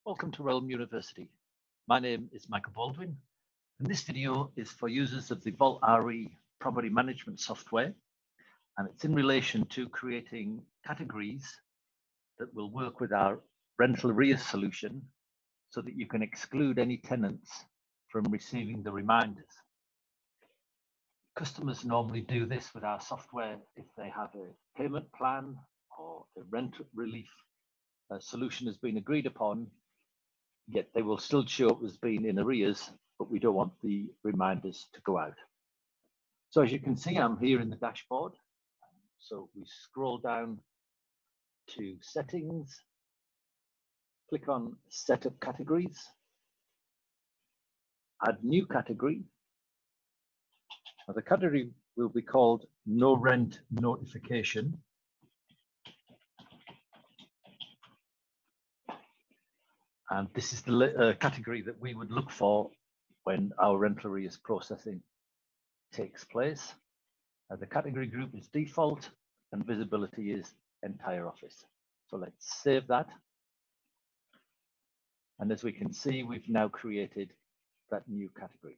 Welcome to Realm University. My name is Michael Baldwin, and this video is for users of the Vault RE property management software, and it's in relation to creating categories that will work with our Rental Arrears solution so that you can exclude any tenants from receiving the reminders. Customers normally do this with our software if they have a payment plan or a rent relief solution has been agreed upon, yet they will still show up as being in arrears, but we don't want the reminders to go out. So as you can see, I'm here in the dashboard. So we scroll down to settings, click on set up categories, add new category. Now the category will be called no rent notification. And this is the category that we would look for when our rental arrears processing takes place. The category group is default and visibility is entire office. So let's save that. And as we can see, we've now created that new category.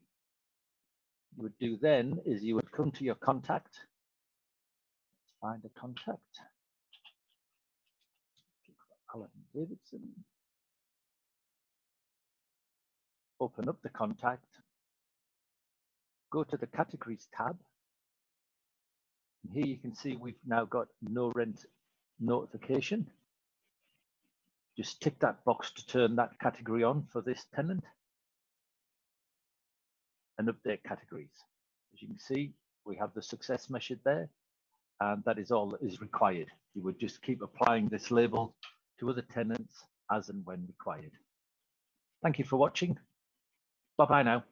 What you would do then is you would come to your contact, find a contact, Alan Davidson. Open up the contact, go to the categories tab. And here you can see we've now got no rent notification. Just tick that box to turn that category on for this tenant and update categories. As you can see, we have the success measured there, and that is all that is required. You would just keep applying this label to other tenants as and when required. Thank you for watching. Bye-bye now.